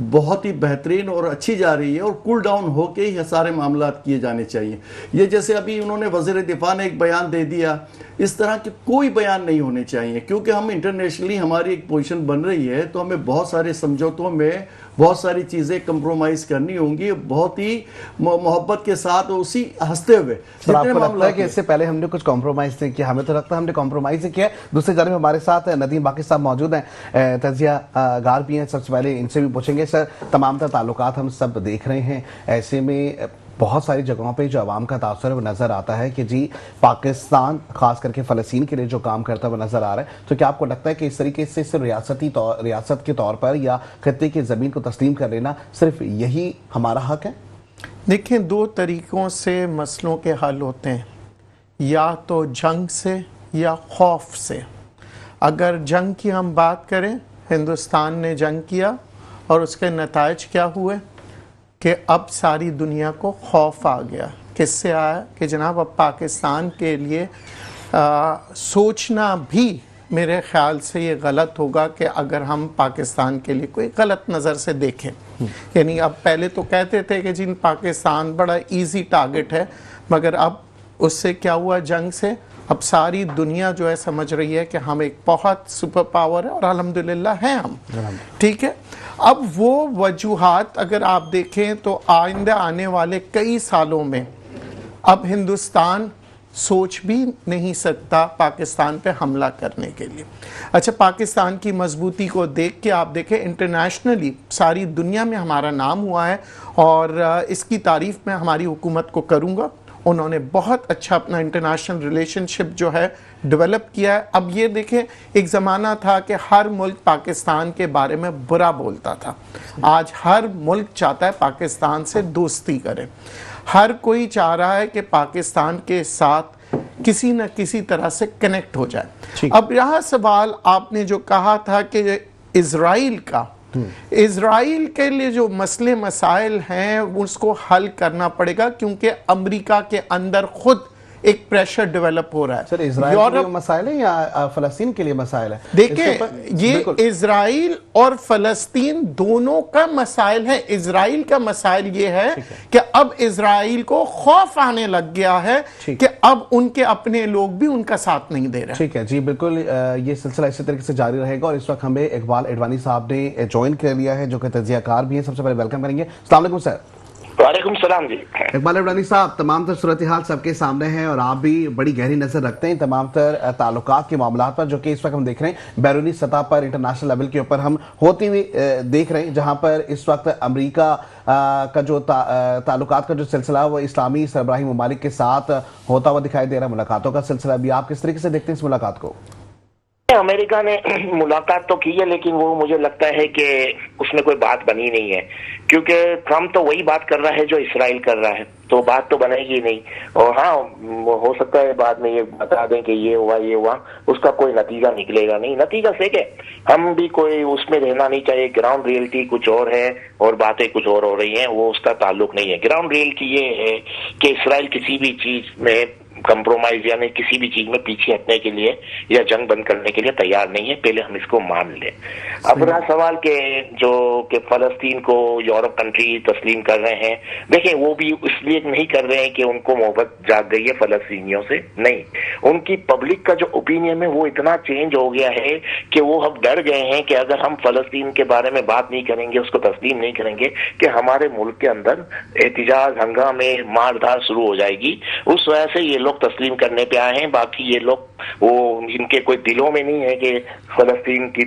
بہت ہی بہترین اور اچھی جا رہی ہے اور کول ڈاؤن ہو کے ہی سارے معاملات کیے جانے چاہیے. یہ جیسے ابھی انہوں نے وزیر دفاع نے ایک بیان دے دیا, اس طرح کے کوئی بیان نہیں ہونے چاہیے, کیونکہ ہم انٹرنیشنلی ہماری ایک پوزیشن بن رہی ہے تو ہمیں بہت سارے سمجھوتوں میں بہت ساری چیزیں کمپرومائز کرنی ہوں گی, بہت ہی محبت کے ساتھ اسی ہنستے ہوئے. سر آپ کو لگتا ہے کہ اس سے پہلے ہم نے کچھ کمپرومائز نہیں کیا؟ ہمیں تو لگتا ہے ہم نے کمپرومائز کیا ہے. دوسری جانب ہمارے ساتھ ندیم باقی صاحب موجود ہیں, تجزیہ گار بھی ہیں. سب سے پہلے ان سے بھی پوچھیں گے. سر تمام تر تعلقات ہم سب دیکھ رہے ہیں, ایسے میں بہت ساری جگہوں پہ جو عوام کا تاثر ہے وہ نظر آتا ہے کہ جی پاکستان خاص کر کے فلسطین کے لیے جو کام کرتا ہے وہ نظر آ رہا ہے. تو کیا آپ کو لگتا ہے کہ اس طریقے سے صرف ریاست کے طور پر یا خطے کی زمین کو تسلیم کر لینا صرف یہی ہمارا حق ہے؟ دیکھیں, دو طریقوں سے مسئلوں کے حل ہوتے ہیں, یا تو جنگ سے یا خوف سے. اگر جنگ کی ہم بات کریں, ہندوستان نے جنگ کیا اور اس کے نتائج کیا ہوئے کہ اب ساری دنیا کو خوف آ گیا. کس سے آیا کہ جناب اب پاکستان کے لیے سوچنا بھی میرے خیال سے یہ غلط ہوگا کہ اگر ہم پاکستان کے لیے کوئی غلط نظر سے دیکھیں. یعنی اب پہلے تو کہتے تھے کہ جن پاکستان بڑا ایزی ٹارگٹ ہے, مگر اب اس سے کیا ہوا جنگ سے, اب ساری دنیا جو ہے سمجھ رہی ہے کہ ہم ایک بہت سپر پاور ہے اور الحمدللہ ہیں ہم. ٹھیک ہے, اب وہ وجوہات اگر آپ دیکھیں تو آئندہ آنے والے کئی سالوں میں اب ہندوستان سوچ بھی نہیں سکتا پاکستان پہ حملہ کرنے کے لیے. اچھا, پاکستان کی مضبوطی کو دیکھ کے آپ دیکھیں انٹرنیشنلی ساری دنیا میں ہمارا نام ہوا ہے, اور اس کی تعریف میں ہماری حکومت کو کروں گا. انہوں نے بہت اچھا اپنا انٹرنیشنل ریلیشن شپ جو ہے ڈیولپ کیا ہے. اب یہ دیکھیں, ایک زمانہ تھا کہ ہر ملک پاکستان کے بارے میں برا بولتا تھا, آج ہر ملک چاہتا ہے پاکستان سے دوستی کرے. ہر کوئی چاہ رہا ہے کہ پاکستان کے ساتھ کسی نہ کسی طرح سے کنیکٹ ہو جائے. اب یہاں سوال آپ نے جو کہا تھا کہ اسرائیل کا, اسرائیل کے لیے جو مسئلے مسائل ہیں اس کو حل کرنا پڑے گا, کیونکہ امریکہ کے اندر خود ایک پریشر ڈیولپ ہو رہا ہے. سر اسرائیل کے لیے مسائل ہے یا فلسطین کے لیے مسائل ہے؟ دیکھیں, یہ اسرائیل اور فلسطین دونوں کا مسائل ہے. اسرائیل کا مسائل یہ ہے کہ اب اسرائیل کو خوف آنے لگ گیا ہے کہ اب ان کے اپنے لوگ بھی ان کا ساتھ نہیں دے رہے. ٹھیک ہے جی, بالکل یہ سلسلہ اسی طریقے سے جاری رہے گا. اور اس وقت ہمیں اقبال اڈوانی صاحب نے جوائن کر لیا ہے جو کہ تجزیہ کار بھی ہیں. سب سے پہلے ویلکم کریں گے. السلام علیکم سر. وعلیکم السلام جی. اقبال اڈوانی صاحب, تمام تر صورتحال سب کے سامنے ہے اور آپ بھی بڑی گہری نظر رکھتے ہیں تمام تر تعلقات کے معاملات پر جو کہ اس وقت ہم دیکھ رہے ہیں بیرونی سطح پر, انٹرنیشنل لیول کے اوپر ہم ہوتی ہوئی دیکھ رہے ہیں, جہاں پر اس وقت امریکہ کا جو تعلقات کا جو سلسلہ وہ اسلامی سربراہی ممالک کے ساتھ ہوتا ہوا دکھائی دے رہا ہے. ملاقاتوں کا سلسلہ بھی آپ کس طریقے سے دیکھتے ہیں اس ملاقات کو؟ امریکہ نے ملاقات تو کی ہے, لیکن وہ مجھے لگتا ہے کہ اس میں کوئی بات بنی نہیں ہے, کیونکہ ٹرمپ تو وہی بات کر رہا ہے جو اسرائیل کر رہا ہے, تو بات تو بنے گی نہیں. اور ہاں, ہو سکتا ہے بعد میں یہ بتا دیں کہ یہ ہوا, اس کا کوئی نتیجہ نکلے گا نہیں. نتیجہ سے کہ ہم بھی کوئی اس میں رہنا نہیں چاہیے. گراؤنڈ ریئلٹی کچھ اور ہے اور باتیں کچھ اور ہو رہی ہیں, وہ اس کا تعلق نہیں ہے. گراؤنڈ ریئلٹی یہ ہے کہ اسرائیل کسی بھی چیز میں کمپرومائز یعنی کسی بھی چیز میں پیچھے ہٹنے کے لیے یا جنگ بند کرنے کے لیے تیار نہیں ہے. پہلے ہم اس کو مان لیں. اب رہا سوال کہ فلسطین کو یورپ کنٹری تسلیم کر رہے ہیں, دیکھیں وہ بھی اس لیے نہیں کر رہے ہیں کہ ان کو محبت جاگ گئی ہے فلسطینیوں سے, نہیں. ان کی پبلک کا جو اوپینین ہے وہ اتنا چینج ہو گیا ہے کہ وہ اب ڈر گئے ہیں کہ اگر ہم فلسطین کے بارے میں بات نہیں کریں گے, اس کو تسلیم نہیں کریں گے, کہ ہمارے ملک کے اندر احتجاج, ہنگامے, مار دھاڑ شروع ہو جائے گی. اس وجہ سے یہ لوگ تسلیم کرنے پہ آئے ہیں. باقی یہ لوگ وہ ان کے کوئی دلوں میں نہیں ہے کہ فلسطین کی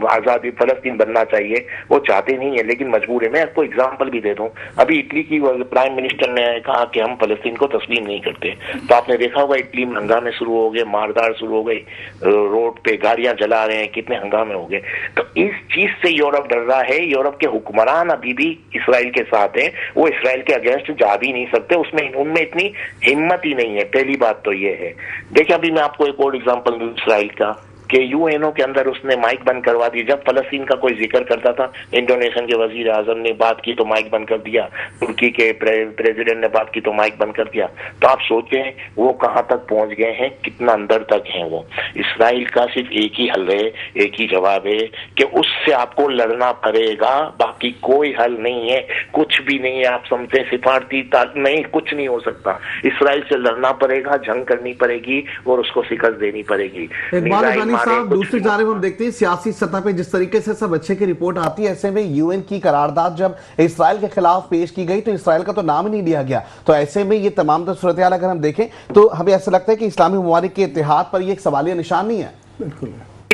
آزادی, فلسطین بننا چاہیے, وہ چاہتے نہیں ہیں لیکن مجبور ہے. میں آپ کو اگزامپل بھی دے دوں, ابھی اٹلی کی پرائم منسٹر نے کہا کہ ہم فلسطین کو تسلیم نہیں کرتے, تو آپ نے دیکھا ہوگا اٹلی میں ہنگامے شروع ہو گئے, مارداڑ شروع ہو گئی, روڈ پہ گاڑیاں جلا رہے ہیں, کتنے ہنگامے ہو گئے. تو اس چیز سے یورپ ڈر رہا ہے. یورپ کے حکمران ابھی بھی اسرائیل کے ساتھ ہیں, وہ اسرائیل کے اگینسٹ جا بھی نہیں سکتے, ان میں اتنی ہمت ہی نہیں ہے. پہلی بات تو یہ ہے. دیکھیں ابھی میں آپ کو ایک اور ایگزامپل دوں اسرائیل کا, کہ UN کے اندر اس نے مائک بند کروا دی. جب فلسطین کا کوئی ذکر کرتا تھا انڈونیشین کے وزیر اعظم نے بات کی تو مائک بند کر دیا, ترکی کے پریزیڈنٹ نے بات کی تو مائک بند کر دیا. تو آپ سوچیں وہ کہاں تک پہنچ گئے ہیں, کتنا اندر تک ہیں وہ. اسرائیل کا صرف ایک ہی حل ہے, ایک ہی جواب ہے کہ اس سے آپ کو لڑنا پڑے گا, باقی کوئی حل نہیں ہے, کچھ بھی نہیں ہے. آپ سمجھتے ہیں سفارتی نہیں, کچھ نہیں ہو سکتا. اسرائیل سے لڑنا پڑے گا, جنگ کرنی پڑے گی اور اس کو شکست دینی پڑے گی. اقبال اڈوانی صاحب, دوسری جانب ہم دیکھتے ہیں سیاسی سطح پہ جس طریقے سے سب اچھے کی رپورٹ آتی ہے, ایسے میں UN کی قرارداد جب اسرائیل کے خلاف پیش کی گئی تو اسرائیل کا تو نام ہی نہیں لیا گیا. تو ایسے میں یہ تمام صورتحال اگر ہم دیکھیں تو ہمیں ایسا لگتا ہے کہ اسلامی ممالک کے اتحاد پر یہ ایک سوالیہ نشان نہیں ہے. بالکل.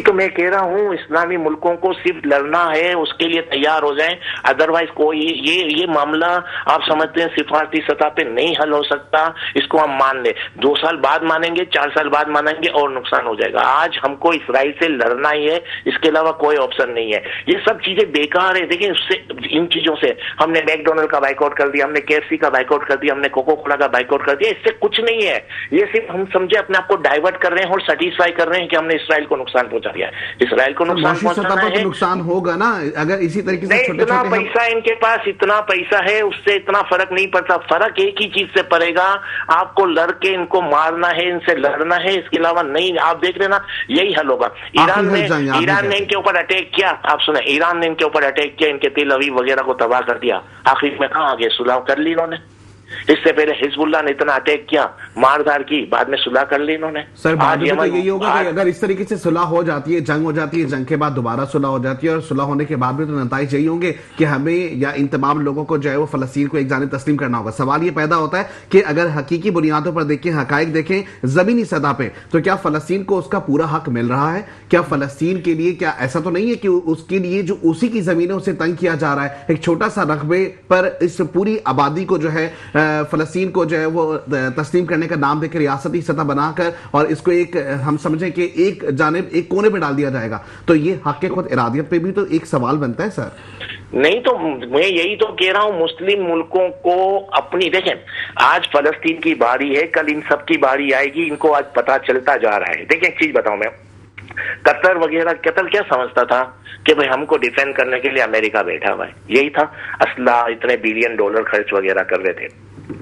تو میں کہہ رہا ہوں اسلامی ملکوں کو صرف لڑنا ہے, اس کے لیے تیار ہو جائیں. ادروائز کوئی یہ معاملہ آپ سمجھتے ہیں سفارتی سطح پہ نہیں حل ہو سکتا, اس کو ہم مان لیں. 2 سال بعد مانیں گے, 4 سال بعد مانیں گے اور نقصان ہو جائے گا. آج ہم کو اسرائیل سے لڑنا ہی ہے, اس کے علاوہ کوئی آپشن نہیں ہے. یہ سب چیزیں بیکار ہے. دیکھیں اس سے, ان چیزوں سے ہم نے میک ڈونلڈ کا بائیکاٹ کر دیا, ہم نے KFC کا بائیکاٹ کر دیا, ہم نے کوکو کولا کا بائیکاٹ کر دیا. اس سے کچھ نہیں ہے. یہ صرف ہم سمجھے اپنے آپ کو ڈائیورٹ کر رہے ہیں اور سیٹسفائی کر رہے ہیں کہ ہم نے اسرائیل کو نقصان پہنچا دیا ہے. اسرائیل کو نقصان پہنچانا ہے, نقصان ہوگا نا اگر اسی طریقے سے چھوٹے اتنا پیسہ ان کے پاس, اتنا پیسہ ہے, اس سے اتنا فرق نہیں پڑتا. فرق ایک ہی چیز سے پڑے گا, آپ کو لڑ کے ان کو مارنا ہے, ان سے لڑنا ہے, اس کے علاوہ نہیں. آپ دیکھ لینا یہی حل ہوگا. ایران نے ان کے اوپر اٹیک کیا, آپ سنیں, ایران نے ان کے اوپر اٹیک کیا, ان کے تیل اویو وغیرہ کو تباہ کر دیا. آخر میں کہاں آگے صلح کر لی انہوں نے. اس سے پہلے حزب اللہ نے اتنا اٹیک کیا, مار دھار کی, بعد میں صلح کر لی انہوں نے. سر بعد میں تو یہی ہوگا کہ اگر اس طریقے سے صلح ہو جاتی ہے, جنگ ہو جاتی ہے, جنگ کے بعد دوبارہ صلح ہو جاتی ہے, اور صلح ہونے کے بعد بھی تو نتائج یہی ہوں گے کہ ہمیں یا ان تمام لوگوں کو جو ہے وہ فلسطین کو ایک جانب تسلیم کرنا ہوگا. سوال یہ پیدا ہوتا ہے کہ اگر حقیقی بنیادوں پر دیکھیں, حقائق دیکھیں زمینی سطح پہ, تو کیا فلسطین کو اس کا پورا حق مل رہا ہے؟ کیا فلسطین کے لیے, کیا ایسا تو نہیں ہے کہ اس کے لیے جو اسی کی زمین ہے اسے تنگ کیا جا رہا ہے؟ ایک چھوٹا سا رقبے پر اس پوری آبادی کو جو ہے فلسطین کو جو ہے وہ تسلیم کرنے کا نام دے کے ریاستی سطح بنا کر, اور اس کو ایک ہم سمجھیں کہ ایک جانب ایک کونے پہ ڈال دیا جائے گا, تو یہ حق خود ارادیت پہ بھی تو ایک سوال بنتا ہے. سر نہیں, تو میں یہی تو کہہ رہا ہوں, مسلم ملکوں کو اپنی, دیکھیں آج فلسطین کی باری ہے, کل ان سب کی باری آئے گی. ان کو آج پتا چلتا جا رہا ہے. دیکھیں ایک چیز بتاؤں میں, قطر وغیرہ, قطر کیا سمجھتا تھا کہ بھئی ہم کو ڈیفینڈ کرنے کے لیے امریکہ بیٹھا ہوا ہے, یہی تھا. اسلحہ اتنے $بلین خرچ وغیرہ کر رہے تھے.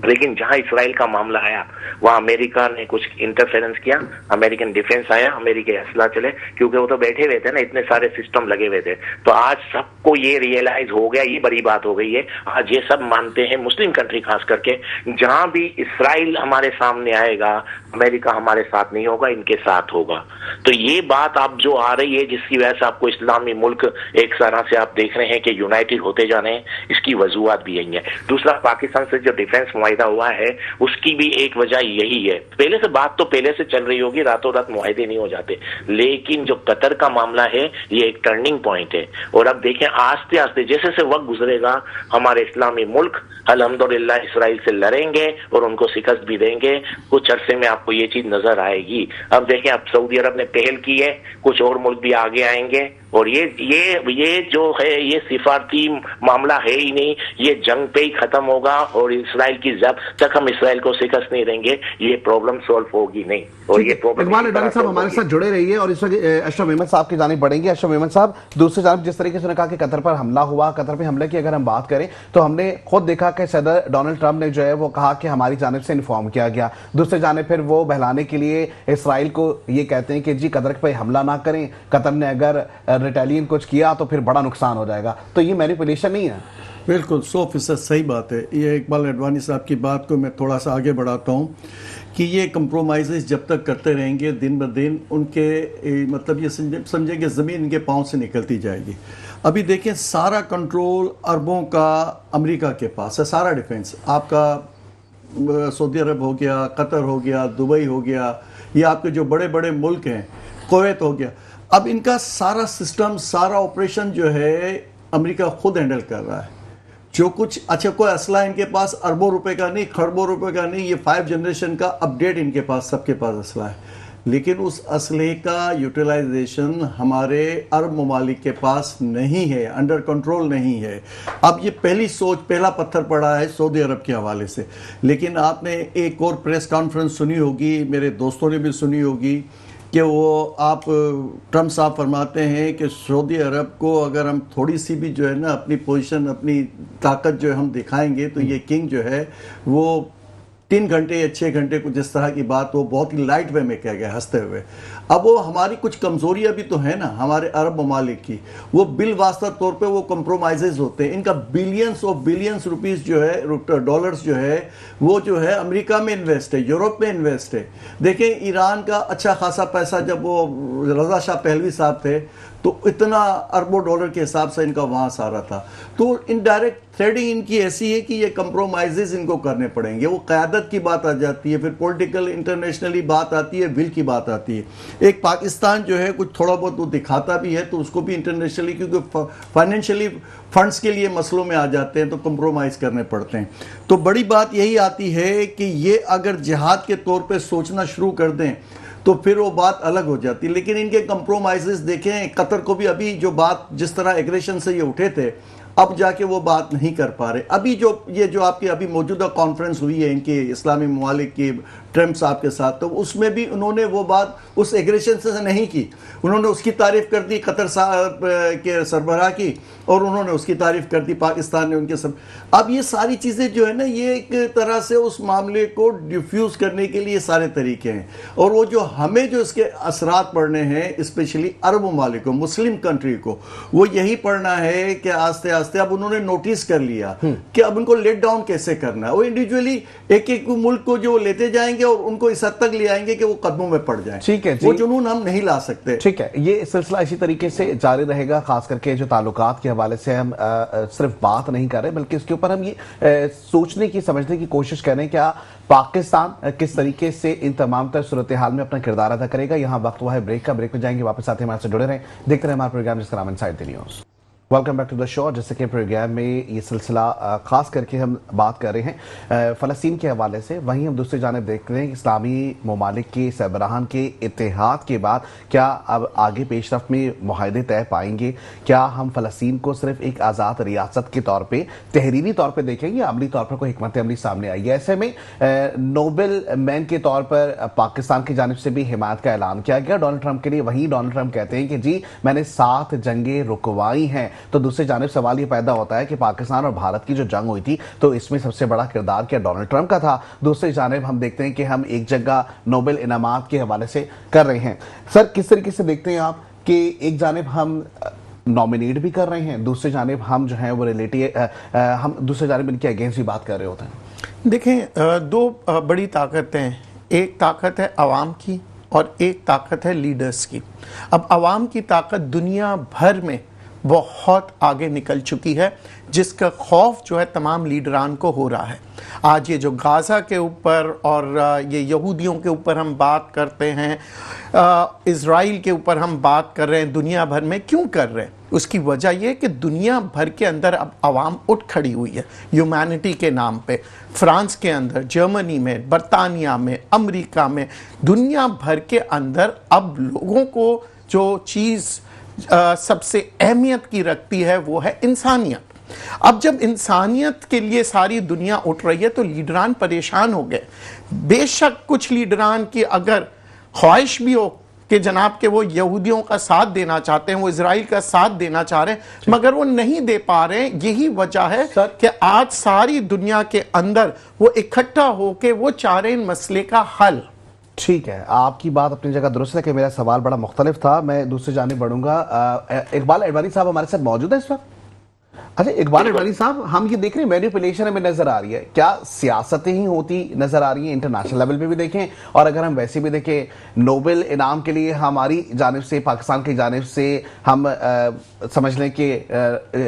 لیکن جہاں اسرائیل کا معاملہ آیا وہاں امریکہ نے کچھ انٹرفیرنس کیا, امریکن ڈیفنس آیا, امریکی اسلحہ چلے, کیونکہ وہ تو بیٹھے ہوئے تھے نا, اتنے سارے سسٹم لگے ہوئے تھے. تو آج سب کو یہ ریئلائز ہو گیا, یہ بڑی بات ہو گئی ہے. آج یہ سب مانتے ہیں, مسلم کنٹری خاص کر کے, جہاں بھی اسرائیل ہمارے سامنے آئے گا امریکہ ہمارے ساتھ نہیں ہوگا, ان کے ساتھ ہوگا. تو یہ بات آپ جو آ رہی ہے جس کی وجہ سے آپ کو اسلامی ملک ایک طرح سے آپ دیکھ رہے ہیں کہ یونائٹڈ ہوتے جا رہے ہیں, اس کی وجوہات بھی یہی ہیں. دوسرا, پاکستان سے جو ڈیفنس معاہدہ ہوا ہے اس کی بھی ایک وجہ یہی ہے. پہلے سے بات تو پہلے سے چل رہی ہوگی, راتوں رات معاہدے نہیں ہو جاتے, لیکن جو قطر کا معاملہ ہے یہ ایک ٹرننگ پوائنٹ ہے. اور اب دیکھیں آہستہ آہستہ جیسے سے وقت گزرے گا ہمارے اسلامی ملک الحمدللہ اسرائیل سے لڑیں گے اور ان کو شکست بھی دیں گے. کچھ عرصے میں آپ کو یہ چیز نظر آئے گی. اب دیکھیں, اب سعودی عرب نے پہل کی ہے, کچھ اور ملک بھی آگے آئیں گے, اور یہ جو ہے یہ سفارتی معاملہ ہے ہی نہیں, یہ جنگ پہ ہی ختم ہوگا. اور اسرائیل کی جب تک ہم اسرائیل کو شکست نہیں دیں گے یہ پرابلم سولو ہوگی نہیں. اور یہ پرابلم اقبال اڈوانی صاحب ہمارے ساتھ جڑے رہیے, اور اس وقت اشرف احمد صاحب کی جانب بڑھیں گے. اشرف احمد صاحب, دوسری جانب جس طریقے سے نے کہا کہ قطر پر حملہ ہوا, قطر پہ حملے کی اگر ہم بات کریں تو ہم نے خود دیکھا کہ صدر ڈونلڈ ٹرمپ نے جو ہے وہ کہا کہ ہماری جانب سے انفارم کیا گیا. دوسری جانب پھر وہ بہلانے کے لیے اسرائیل کو یہ کہتے ہیں کہ جی قطر پہ حملہ نہ کریں, قطر نے اگر ریٹیلین کچھ کیا تو پھر بڑا نقصان ہو جائے گا. تو یہ مینیپولیشن نہیں ہے؟ بالکل 100% صحیح بات ہے. یہ اقبال اڈوانی صاحب کی بات کو میں تھوڑا سا آگے بڑھاتا ہوں کہ یہ کمپرومائزز جب تک کرتے رہیں گے دن بدن ان کے مطلب یہ سمجھیں کہ زمین ان کے پاؤں سے نکلتی جائے گی. ابھی دیکھیں سارا کنٹرول عربوں کا امریکہ کے پاس ہے, سارا ڈیفنس آپ کا سعودی عرب ہو گیا, قطر ہو گیا, دبئی ہو گیا, یہ آپ کے جو بڑے بڑے ملک ہیں, کویت ہو گیا. اب ان کا سارا سسٹم, سارا آپریشن جو ہے امریکہ خود ہینڈل کر رہا ہے. جو کچھ اچھا کوئی اسلحہ ان کے پاس اربوں روپے کا نہیں, کھربوں روپے کا نہیں, یہ 5 جنریشن کا اپڈیٹ ان کے پاس, سب کے پاس اسلحہ ہے. لیکن اس اسلحے کا یوٹیلائزیشن ہمارے عرب ممالک کے پاس نہیں ہے, انڈر کنٹرول نہیں ہے. اب یہ پہلی سوچ, پہلا پتھر پڑا ہے سعودی عرب کے حوالے سے. لیکن آپ نے ایک اور پریس کانفرنس سنی ہوگی, میرے دوستوں نے بھی سنی ہوگی, کہ وہ آپ ٹرمپ صاحب فرماتے ہیں کہ سعودی عرب کو اگر ہم تھوڑی سی بھی جو ہے نا اپنی پوزیشن اپنی طاقت جو ہم دکھائیں گے تو یہ کنگ جو ہے وہ 3 گھنٹے یا 6 گھنٹے کچھ اس طرح کی بات وہ بہت ہی لائٹ وے میں کہہ گیا ہنستے ہوئے. اب وہ ہماری کچھ کمزوریاں بھی تو ہیں نا ہمارے عرب ممالک کی, وہ بالواسطہ طور پہ وہ کمپرومائزز ہوتے ہیں. ان کا بلینس روپیز جو ہے ڈالرز جو ہے امریکہ میں انویسٹ ہے, یورپ میں انویسٹ ہے. دیکھیں ایران کا اچھا خاصا پیسہ جب وہ رضا شاہ پہلوی صاحب تھے تو اتنا اربوں ڈالر کے حساب سے ان کا وہاں سارا تھا. تو انڈائریکٹ تھریڈنگ ان کی ایسی ہے کہ یہ کمپرومائزز ان کو کرنے پڑیں گے. وہ قیادت کی بات آ جاتی ہے, پھر پولیٹیکل انٹرنیشنلی بات آتی ہے, ول کی بات آتی ہے. ایک پاکستان جو ہے کچھ تھوڑا بہت وہ دکھاتا بھی ہے تو اس کو بھی انٹرنیشنلی کیونکہ فائنینشلی فنڈز کے لیے مسئلوں میں آ جاتے ہیں تو کمپرومائز کرنے پڑتے ہیں. تو بڑی بات یہی آتی ہے کہ یہ اگر جہاد کے طور پہ سوچنا شروع کر دیں تو پھر وہ بات الگ ہو جاتی. لیکن ان کے کمپرومائزز دیکھیں, قطر کو بھی ابھی جو بات جس طرح ایگریشن سے یہ اٹھے تھے اب جا کے وہ بات نہیں کر پا رہے. ابھی جو آپ کی ابھی موجودہ کانفرنس ہوئی ہے ان کے اسلامی ممالک کی ٹرمپ صاحب کے ساتھ, تو اس میں بھی انہوں نے وہ بات اس ایگریشن سے نہیں کی. انہوں نے اس کی تعریف کر دی قطر صاحب کے سربراہ کی, اور انہوں نے اس کی تعریف کر دی پاکستان نے ان کے اب یہ ساری چیزیں جو ہے نا یہ ایک طرح سے اس معاملے کو ڈیفیوز کرنے کے لیے سارے طریقے ہیں. اور وہ جو ہمیں جو اس کے اثرات پڑھنے ہیں اسپیشلی عرب ممالک کو, مسلم کنٹری کو, وہ یہی پڑھنا ہے کہ آہستہ آہستہ اب انہوں نے نوٹس کر لیا کہ اب ان کو لیٹ ڈاؤن کیسے کرنا ہے. وہ انڈیویجولی ایک ایک ملک کو جو لیتے جائیں گے اور ان کو اس حد تک لے آئیں گے کہ وہ قدموں میں پڑ جائیں. ٹھیک ہے, وہ جنون ہم نہیں لا سکتے. ٹھیک ہے, یہ سلسلہ اسی طریقے سے جاری رہے گا. خاص کر کے جو تعلقات کے حوالے سے ہم صرف بات نہیں کر رہے بلکہ اس کے اوپر ہم یہ سوچنے کی سمجھنے کی کوشش کر رہے ہیں کیا پاکستان کس طریقے سے ان تمام تر صورتحال میں اپنا کردار ادا کرے گا. یہاں وقت ہوا ہے بریک کا, بریک میں جائیں گے واپس آتے ہیں, ہمارے سے جڑے رہیں, دیکھتے رہیں ہمارا پروگرام جس کا نام inside the news. Welcome back to the show. جیسے کہ پروگرام میں یہ سلسلہ خاص کر کے ہم بات کر رہے ہیں فلسطین کے حوالے سے, وہیں ہم دوسری جانب دیکھ رہے ہیں کہ اسلامی ممالک کے سربراہان کے اتحاد کے بعد کیا اب آگے پیش رفت میں معاہدے طے پائیں گے. کیا ہم فلسطین کو صرف ایک آزاد ریاست کے طور پہ تحریری طور پہ دیکھیں گے, عملی طور پر کوئی حکمت عملی سامنے آئی ہے. ایسے میں نوبل مین کے طور پر پاکستان کی جانب سے بھی حمایت کا اعلان کیا گیا ڈونلڈ ٹرمپ کے لیے. وہیں ڈونلڈ ٹرمپ کہتے ہیں کہ جی میں نے 7 جنگیں رکوائی ہیں. تو دوسری جانب سوال یہ پیدا ہوتا ہے کہ پاکستان اور بھارت کی جو جنگ ہوئی تھی تو اس میں سب سے بڑا کردار کیا ڈونلڈ ٹرمپ کا تھا. دوسری جانب ہم دیکھتے ہیں کہ ہم ایک جگہ نوبل انعامات کے حوالے سے کر رہے ہیں. سر کس طریقے سے دیکھتے ہیں آپ کہ ایک جانب ہم نامینیٹ بھی کر رہے ہیں, دوسری جانب ہم جو ہیں وہ ہم دوسری جانب ان کے اگینسٹ بھی بات کر رہے ہوتے ہیں. دیکھیں 2 بڑی طاقتیں ہیں, ایک طاقت ہے عوام کی اور ایک طاقت ہے لیڈرز کی. اب عوام کی طاقت دنیا بھر میں بہت آگے نکل چکی ہے جس کا خوف جو ہے تمام لیڈران کو ہو رہا ہے. آج یہ جو غازہ کے اوپر اور یہ یہودیوں کے اوپر ہم بات کرتے ہیں, اسرائیل کے اوپر ہم بات کر رہے ہیں, دنیا بھر میں کیوں کر رہے ہیں؟ اس کی وجہ یہ کہ دنیا بھر کے اندر اب عوام اٹھ کھڑی ہوئی ہے ہیومینٹی کے نام پہ. فرانس کے اندر, جرمنی میں, برطانیہ میں, امریکہ میں, دنیا بھر کے اندر اب لوگوں کو جو چیز سب سے اہمیت کی رکھتی ہے وہ ہے انسانیت. اب جب انسانیت کے لیے ساری دنیا اٹھ رہی ہے تو لیڈران پریشان ہو گئے. بے شک کچھ لیڈران کی اگر خواہش بھی ہو کہ جناب کہ وہ یہودیوں کا ساتھ دینا چاہتے ہیں, وہ اسرائیل کا ساتھ دینا چاہ رہے ہیں, مگر وہ نہیں دے پا رہے ہیں. یہی وجہ ہے کہ آج ساری دنیا کے اندر وہ اکٹھا ہو کے وہ چاہ رہے ہیں مسئلے کا حل. ٹھیک ہے, آپ کی بات اپنی جگہ درست ہے کہ میرا سوال بڑا مختلف تھا. میں دوسری جانب بڑھوں گا. اقبال اڈوانی صاحب ہمارے ساتھ موجود ہے اس وقت. اچھا اقبال اڈوانی صاحب, ہم یہ دیکھ رہے ہیں مینیپولیشن ہمیں نظر آ رہی ہے, کیا سیاستیں ہی ہوتی نظر آ رہی ہیں انٹرنیشنل لیول پہ بھی دیکھیں, اور اگر ہم ویسے بھی دیکھیں نوبل انعام کے لیے ہماری جانب سے, پاکستان کی جانب سے ہم سمجھ لیں کہ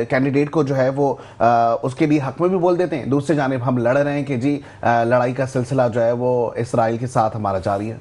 کینڈیڈیٹ کو جو ہے وہ اس کے لیے حق میں بھی بول دیتے ہیں, دوسری جانب ہم لڑ رہے ہیں کہ جی لڑائی کا سلسلہ جو ہے وہ اسرائیل کے ساتھ ہمارا جاری ہے.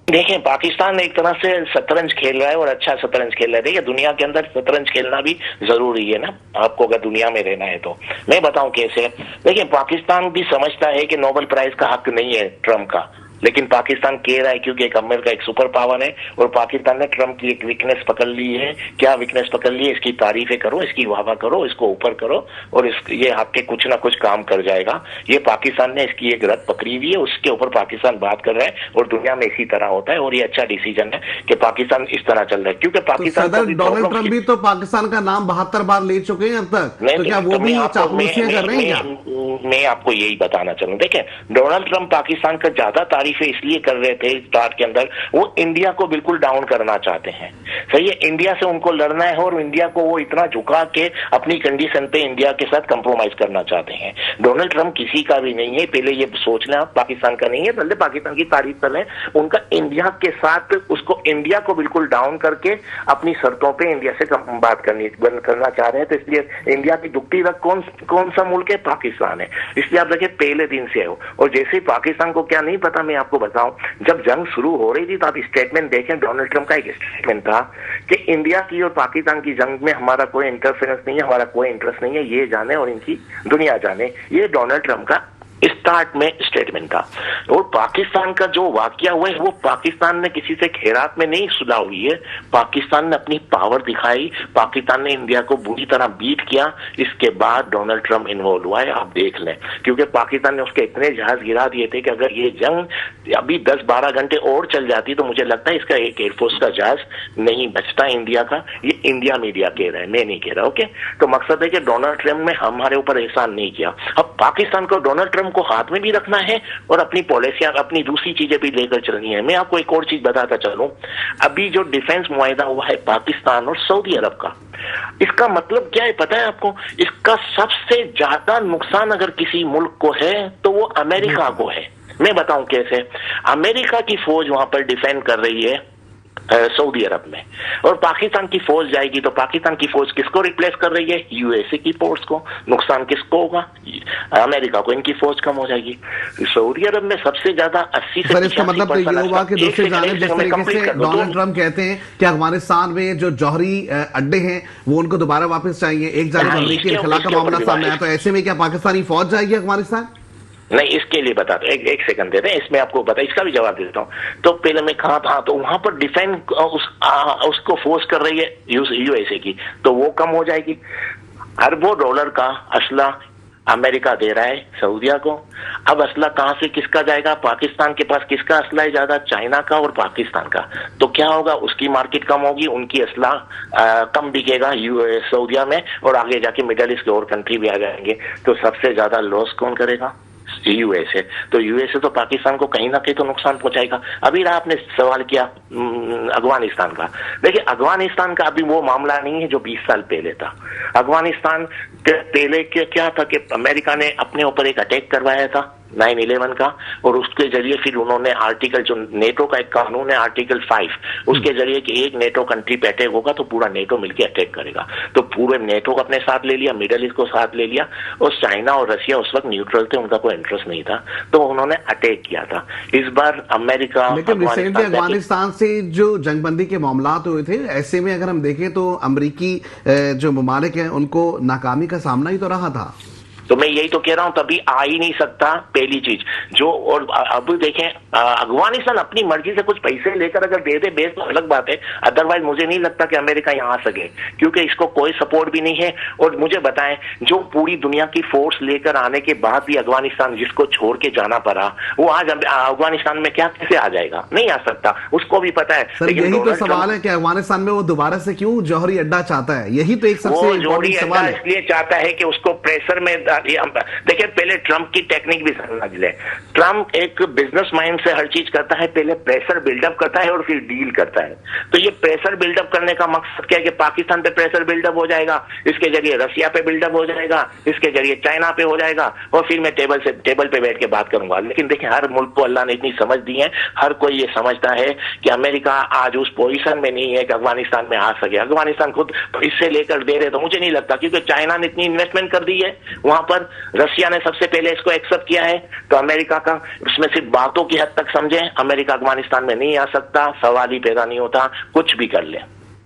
دیکھیں پاکستان ایک طرح سے شطرنج کھیل رہا ہے اور اچھا شطرنج کھیل رہا ہے. دیکھیں دنیا کے اندر شطرنج کھیلنا بھی ضروری ہے نا, آپ کو اگر دنیا میں رہنا ہے تو. میں بتاؤں کیسے. دیکھیں پاکستان بھی سمجھتا ہے کہ نوبل پرائز کا حق نہیں ہے ٹرمپ کا, لیکن پاکستان کہہ رہا ہے کیونکہ ایک امریکہ ایک سپر پاور ہے اور پاکستان نے ٹرمپ کی ایک ویکنیس پکڑ لی ہے. کیا ویکنیس پکڑ لی ہے؟ اس کی تعریفیں کرو, اس کی واہ واہ کرو, اس کو اوپر کرو اور یہ آپ کے کچھ نہ کچھ کام کر جائے گا. یہ پاکستان نے اس کی ایک رت پکڑی ہوئی ہے, اس کے اوپر پاکستان بات کر رہا ہے اور دنیا میں اسی طرح ہوتا ہے اور یہ اچھا ڈیسیجن ہے کہ پاکستان اس طرح چل رہا ہے کیونکہ پاکستان صدر ڈونلڈ ٹرمپ بھی تو پاکستان کا نام 72 بار لے چکے ہیں اب تک, تو کیا وہ بھی چاپلوسیاں کر رہے ہیں کیا؟ میں آپ کو یہی بتانا چاہوں. دیکھیں ڈونلڈ ٹرمپ پاکستان کا زیادہ تعریفیں اس لیے کر رہے تھے اسٹارٹ کے اندر, وہ انڈیا کو بالکل ڈاؤن کرنا چاہتے ہیں. صحیح ہے, انڈیا سے ان کو لڑنا ہے اور انڈیا کو وہ اتنا جھکا کے اپنی کنڈیشن پہ انڈیا کے ساتھ کمپرومائز کرنا چاہتے ہیں. ڈونلڈ ٹرمپ کسی کا بھی نہیں ہے, پہلے یہ سوچ لیں آپ, پاکستان کا نہیں ہے, پہلے پاکستان کی تعریف کر لیں. ان کا انڈیا کے ساتھ انڈیا کو بالکل ڈاؤن کر کے اپنی شرطوں پہ انڈیا سے بات کرنا چاہ رہے ہیں. تو اس لیے انڈیا کی دکھتی رکھ کون سا ملک ہے؟ پاکستان ہے. اس لیے آپ دیکھیں پہلے دن سے ہو, اور جیسے پاکستان کو کیا نہیں پتا, میں آپ کو بتاؤں, جب جنگ شروع ہو رہی تھی تو آپ اسٹیٹمنٹ دیکھیں, ڈونلڈ ٹرمپ کا ایک اسٹیٹمنٹ تھا کہ انڈیا کی اور پاکستان کی جنگ میں ہمارا کوئی انٹرفیرنس نہیں ہے, ہمارا کوئی انٹرسٹ نہیں ہے, یہ جانے اور ان کی دنیا جانے. یہ ڈونلڈ ٹرمپ کا اسٹارٹ میں اسٹیٹمنٹ تھا. اور پاکستان کا جو واقعہ ہوا ہے وہ پاکستان نے کسی سے خیرات میں نہیں صلح ہوئی ہے, پاکستان نے اپنی پاور دکھائی, پاکستان نے انڈیا کو بری طرح بیٹ کیا. اس کے بعد ڈونلڈ ٹرمپ انوالو ہوا ہے, آپ دیکھ لیں, کیونکہ پاکستان نے اس کے اتنے جہاز گرا دیے تھے کہ اگر یہ جنگ ابھی 10-12 گھنٹے اور چل جاتی تو مجھے لگتا ہے اس کا ایک ایئر فورس کا جہاز نہیں بچتا انڈیا کا. یہ انڈیا میڈیا کہہ رہا ہے, میں نہیں کہہ رہا. اوکے, تو مقصد ہے کہ ڈونلڈ ٹرمپ نے ہمارے اوپر احسان نہیں کیا. اب پاکستان کو ڈونلڈ ٹرمپ کو ہاتھ میں بھی رکھنا ہے اور اپنی پالیسیاں, اپنی دوسری چیزیں بھی لے کر چلنی ہے. میں آپ کو ایک اور چیز بتاتا چلوں, ابھی جو ڈیفنس معاہدہ ہوا ہے پاکستان اور سعودی عرب کا, اس کا مطلب کیا ہے پتہ ہے آپ کو؟ اس کا سب سے زیادہ نقصان اگر کسی ملک کو ہے تو وہ امریکہ کو ہے. میں بتاؤں کیسے. امریکہ کی فوج وہاں پر ڈیفینڈ کر رہی ہے سعودی عرب میں, اور پاکستان کی فوج جائے گی تو پاکستان کی فوج کس کو ریپلیس کر رہی ہے؟ یو ایس اے کی فورس کو. نقصان کس کو ہوگا؟ امریکہ کو, ان کی فوج کم ہو جائے گی. سعودی عرب میں سب سے زیادہ 80 سے 85%. اس کا مطلب تو یہ ہوا کہ دوسری جانب جس طریقے سے ڈونلڈ ٹرمپ کہتے ہیں کہ افغانستان میں جو جوہری اڈے ہیں وہ ان کو دوبارہ واپس چاہیے, ایک جانب امریکی انخلا کا معاملہ سامنے آیا, تو ایسے میں کیا پاکستانی فوج جائے گی افغانستان؟ نہیں, اس کے لیے بتا دو, ایک سیکنڈ دیتے ہیں, اس میں آپ کو بتا, اس کا بھی جواب دیتا ہوں. تو پہلے میں کہا تھا, تو وہاں پر ڈیفینس اس کو فورس کر رہی ہے یو ایس اے کی, تو وہ کم ہو جائے گی. اربوں ڈالر کا اسلحہ امریکہ دے رہا ہے سعودیہ کو. اب اسلحہ کہاں سے کس کا جائے گا؟ پاکستان کے پاس کس کا اسلحہ ہے زیادہ؟ چائنا کا اور پاکستان کا. تو کیا ہوگا؟ اس کی مارکیٹ کم ہوگی, ان کی اسلحہ کم بکے گا سعودیہ میں, اور آگے جا کے مڈل ایسٹ کے اور کنٹری بھی آ جائیں گے. تو سب سے زیادہ لاس کون کرے گا؟ U S A. تو یو ایس اے تو پاکستان کو کہیں نہ کہیں تو نقصان پہنچائے گا. ابھی آپ نے سوال کیا افغانستان کا. دیکھیں افغانستان کا ابھی وہ معاملہ نہیں ہے جو 20 سال پہلے تھا. افغانستان کے پہلے کیا تھا کہ امریکہ نے اپنے اوپر ایک اٹیک کروایا تھا 9/11 کا, اور اس کے ذریعے پھر انہوں نے آرٹیکل, جو نیٹو کا ایک قانون ہے آرٹیکل 5, اس کے ذریعے کہ ایک نیٹو کنٹری پہ اٹیک ہوگا تو پورا نیٹو مل کے اٹیک کرے گا. تو پورے نیٹو کو اپنے ساتھ لے لیا, مڈل ایسٹ کو ساتھ لے لیا, اور چائنا اور رشیا اس وقت نیوٹرل تھے, ان کا کوئی انٹرسٹ نہیں تھا, تو انہوں نے اٹیک کیا تھا. اس بار امریکہ, لیکن ریسنٹلی افغانستان سے جو جنگ بندی کے معاملات ہوئے تھے, ایسے میں اگر ہم دیکھیں تو امریکی جو ممالک ہیں ان کو ناکامی کا سامنا ہی تو رہا تھا. تو میں یہی تو کہہ رہا ہوں, تبھی آ ہی نہیں سکتا پہلی چیز جو. اور اب دیکھیں افغانستان اپنی مرضی سے کچھ پیسے لے کر اگر دے دے بیس تو الگ بات ہے, ادروائز مجھے نہیں لگتا کہ امریکہ یہاں آ سکے, کیونکہ اس کو کوئی سپورٹ بھی نہیں ہے. اور مجھے بتائیں, جو پوری دنیا کی فورس لے کر آنے کے بعد بھی افغانستان جس کو چھوڑ کے جانا پڑا, وہ آج افغانستان میں کیا کیسے آ جائے گا؟ نہیں آ سکتا, اس کو بھی پتا ہے. سر یہی تو سوال ہے کہ افغانستان میں وہ دوبارہ سے کیوں جوہری اڈا چاہتا ہے, یہی تو ایک سب سے امپورٹنٹ سوال ہے. اس لیے چاہتا ہے کہ اس کو پریشر میں, دیکھیں پہلے ٹرمپ کی ٹیکنیک بھی سمجھ لیں. ٹرمپ ایک بزنس مائنڈ سے ہر چیز کرتا ہے, پہلے پریشر بلڈ اپ کرتا ہے اور پھر ڈیل کرتا ہے. تو یہ پریشر بلڈ اپ کرنے کا مقصد کیا ہے کہ پاکستان پہ پریشر بلڈ اپ ہو جائے گا, اس کے ذریعے رشیا پہ بلڈ اپ ہو جائے گا, اس کے ذریعے چائنا پہ ہو جائے گا, اور پھر میں ٹیبل پہ بیٹھ کے بات کروں گا. لیکن دیکھیں ہر ملک کو اللہ نے اتنی سمجھ دی ہے, ہر کوئی یہ سمجھتا ہے کہ امریکہ آج اس پوزیشن میں نہیں ہے کہ افغانستان میں آ سکے. افغانستان خود اس سے لے کر دے رہے, تو مجھے نہیں لگتا, کیونکہ چائنا نے اتنی انویسٹمنٹ کر دی ہے وہاں پر, رشیا نے سب سے پہلے اس کو ایکسپٹ کیا ہے. تو امریکہ کا اس میں صرف باتوں کی حد تک سمجھیں, امریکہ افغانستان میں نہیں آ سکتا, سوال ہی پیدا نہیں ہوتا, کچھ بھی کر لیں.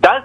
10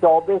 24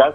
10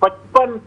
55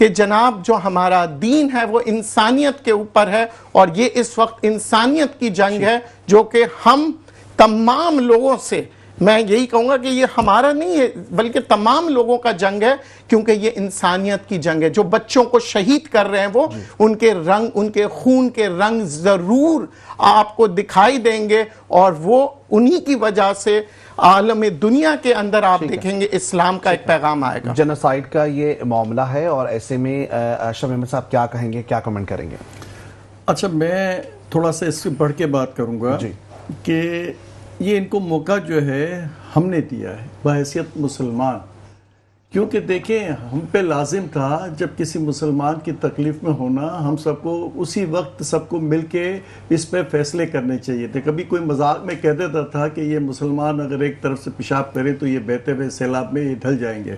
کہ جناب جو ہمارا دین ہے وہ انسانیت کے اوپر ہے، اور یہ اس وقت انسانیت کی جنگ ہے جو کہ ہم تمام لوگوں سے، میں یہی کہوں گا کہ یہ ہمارا نہیں ہے بلکہ تمام لوگوں کا جنگ ہے، کیونکہ یہ انسانیت کی جنگ ہے۔ جو بچوں کو شہید کر رہے ہیں وہ ان کے رنگ، ان کے خون کے رنگ ضرور آپ کو دکھائی دیں گے، اور وہ انہی کی وجہ سے عالم دنیا کے اندر آپ دیکھیں گے اسلام کا ایک پیغام آئے گا۔ جنوسائیڈ کا یہ معاملہ ہے، اور ایسے میں اشرف احمد صاحب کیا کہیں گے، کیا کمنٹ کریں گے؟ اچھا، میں تھوڑا سا اس سے بڑھ کے بات کروں گا کہ یہ ان کو موقع جو ہے ہم نے دیا ہے بحیثیت مسلمان، کیونکہ دیکھیں ہم پہ لازم تھا جب کسی مسلمان کی تکلیف میں ہونا، ہم سب کو اسی وقت سب کو مل کے اس پہ فیصلے کرنے چاہیے تھے۔ کبھی کوئی مذاق میں کہہ دیتا تھا کہ یہ مسلمان اگر ایک طرف سے پیشاب کرے تو یہ بہتے ہوئے سیلاب میں یہ ڈھل جائیں گے،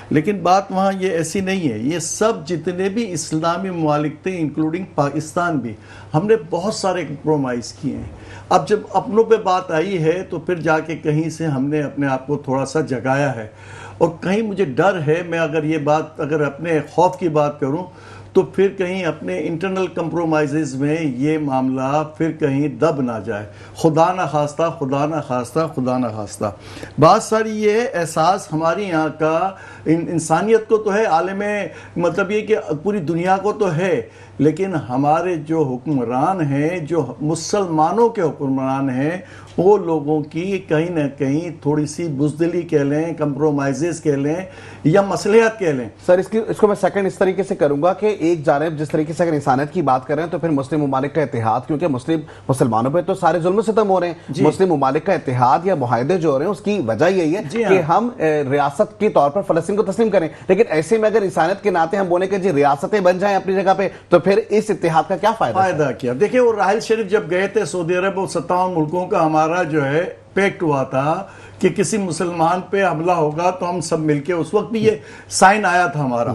لیکن بات وہاں یہ ایسی نہیں ہے۔ یہ سب جتنے بھی اسلامی ممالک تھے انکلوڈنگ پاکستان بھی، ہم نے بہت سارے کمپرومائز کیے ہیں۔ اب جب اپنوں پہ بات آئی ہے تو پھر جا کے کہیں سے ہم نے اپنے آپ کو تھوڑا سا جگایا ہے، اور کہیں مجھے ڈر ہے، میں اگر یہ بات اگر اپنے خوف کی بات کروں تو پھر کہیں اپنے انٹرنل کمپرومائزز میں یہ معاملہ پھر کہیں دب نہ جائے، خدا نہ خواستہ، خدا نہ خواستہ، خدا نہ خواستہ۔ بات ساری یہ احساس ہماری یہاں کا انسانیت کو تو ہے، عالم مطلب یہ کہ پوری دنیا کو تو ہے، لیکن ہمارے جو حکمران ہیں، جو مسلمانوں کے حکمران ہیں، وہ لوگوں کی کہیں نہ کہیں تھوڑی سی بزدلی کہہ لیں، کمپرومائزز کہہ لیں یا مصلحت کہہ لیں۔ سر اس کو میں سیکنڈ اس طریقے سے کروں گا کہ ایک جانب جس طریقے سے اگر انسانیت کی بات کر رہے ہیں تو پھر مسلم ممالک کا اتحاد، کیونکہ مسلمانوں پہ تو سارے ظلم و ستم ہو رہے ہیں، مسلم ممالک کا اتحاد یا معاہدے جو ہو رہے ہیں اس کی وجہ یہی ہے کہ ہم ریاست کے طور پر فلسطین کو تسلیم کریں، لیکن ایسے میں اگر انسانیت کے ناطے ہم بولیں کہ جی ریاستیں بن جائیں اپنی جگہ پہ، تو پھر اس اتحاد کا کیا فائدہ کیا؟ دیکھیں وہ راحل شریف جب گئے تھے سعودی عرب، وہ 57 ملکوں کا ہمارا جو ہے پیکٹ ہوا تھا کہ کسی مسلمان پہ حملہ ہوگا تو ہم سب مل کے، اس وقت بھی یہ سائن آیا تھا ہمارا۔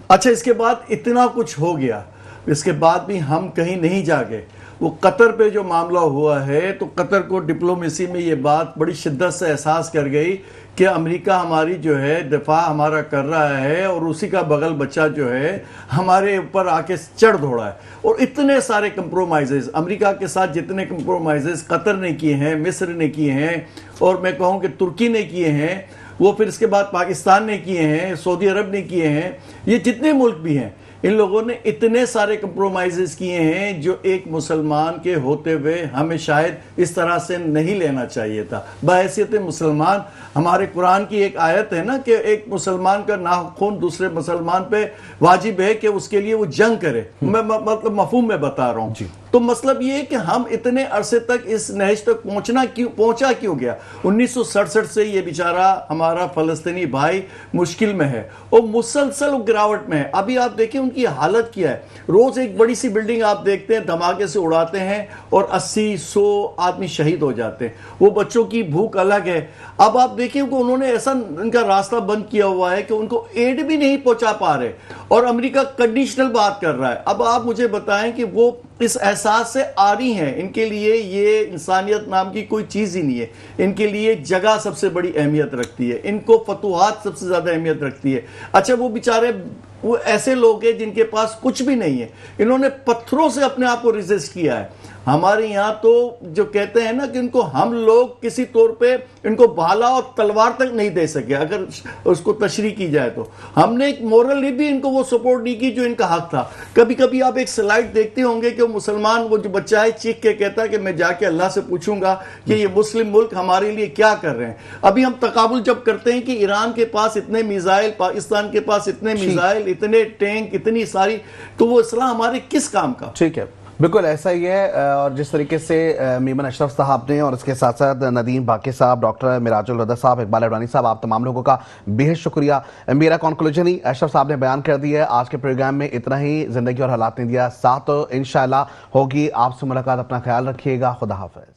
اچھا، اس کے بعد اتنا کچھ ہو گیا، اس کے بعد بھی ہم کہیں نہیں جا گئے۔ وہ قطر پہ جو معاملہ ہوا ہے تو قطر کو ڈپلومیسی میں یہ بات بڑی شدت سے احساس کر گئی کہ امریکہ ہماری جو ہے دفاع ہمارا کر رہا ہے، اور اسی کا بغل بچہ جو ہے ہمارے اوپر آ کے چڑھ دھوڑا ہے۔ اور اتنے سارے کمپرومائزز امریکہ کے ساتھ، جتنے کمپرومائزز قطر نے کیے ہیں، مصر نے کیے ہیں، اور میں کہوں کہ ترکی نے کیے ہیں، وہ پھر اس کے بعد پاکستان نے کیے ہیں، سعودی عرب نے کیے ہیں، یہ جتنے ملک بھی ہیں، ان لوگوں نے اتنے سارے کمپرومائزز کیے ہیں جو ایک مسلمان کے ہوتے ہوئے ہمیں شاید اس طرح سے نہیں لینا چاہیے تھا۔ بحیثیت مسلمان، ہمارے قرآن کی ایک آیت ہے نا کہ ایک مسلمان کا ناحق خون دوسرے مسلمان پہ واجب ہے کہ اس کے لیے وہ جنگ کرے، میں مطلب مفہوم میں بتا رہا ہوں۔ تو مطلب یہ ہے کہ ہم اتنے عرصے تک اس نہج تک پہنچا کیوں گیا؟ 1967 سے یہ بیچارہ ہمارا فلسطینی بھائی مشکل میں ہے، اور مسلسل گراوٹ میں ہے۔ ابھی آپ دیکھیں ان کی حالت کیا ہے، روز ایک بڑی سی بلڈنگ آپ دیکھتے ہیں دھماکے سے اڑاتے ہیں اور 80-100 آدمی شہید ہو جاتے ہیں، وہ بچوں کی بھوک الگ ہے۔ اب آپ دیکھیں کہ انہوں نے ایسا ان کا راستہ بند کیا ہوا ہے کہ ان کو ایڈ بھی نہیں پہنچا پا رہے، اور امریکہ کنڈیشنل بات کر رہا ہے۔ اب آپ مجھے بتائیں کہ وہ اس احساس سے آری ہیں، ان کے لیے یہ انسانیت نام کی کوئی چیز ہی نہیں ہے، ان کے لیے جگہ سب سے بڑی اہمیت رکھتی ہے، ان کو فتوحات سب سے زیادہ اہمیت رکھتی ہے۔ اچھا، وہ بیچارے وہ ایسے لوگ ہیں جن کے پاس کچھ بھی نہیں ہے، انہوں نے پتھروں سے اپنے آپ کو ریزسٹ کیا ہے۔ ہمارے یہاں تو جو کہتے ہیں نا کہ ان کو ہم لوگ کسی طور پہ ان کو بھالا اور تلوار تک نہیں دے سکے، اگر اس کو تشریح کی جائے تو ہم نے ایک مورلی بھی ان کو وہ سپورٹ نہیں کی جو ان کا حق تھا۔ کبھی کبھی آپ ایک سلائڈ دیکھتے ہوں گے کہ وہ مسلمان، وہ جو بچہ ہے چیخ کے کہتا ہے کہ میں جا کے اللہ سے پوچھوں گا کہ یہ مسلم ملک ہمارے لیے کیا کر رہے ہیں۔ ابھی ہم تقابل جب کرتے ہیں کہ ایران کے پاس اتنے میزائل، پاکستان کے پاس اتنے میزائل، اتنے ٹینک، اتنی ساری، تو وہ اسلحہ ہمارے کس کام کا؟ ٹھیک ہے، بالکل ایسا ہی ہے۔ اور جس طریقے سے میمن اشرف صاحب نے، اور اس کے ساتھ ساتھ ندیم باقی صاحب، ڈاکٹر معراج الہدی صاحب، اقبال اڈوانی صاحب، آپ تمام لوگوں کا بہت شکریہ۔ میرا کنکلوژن ہی اشرف صاحب نے بیان کر دیا ہے۔ آج کے پروگرام میں اتنا ہی، زندگی اور حالات نے دیا ساتھ، انشاءاللہ ہوگی آپ سے ملاقات۔ اپنا خیال رکھیے گا، خدا حافظ۔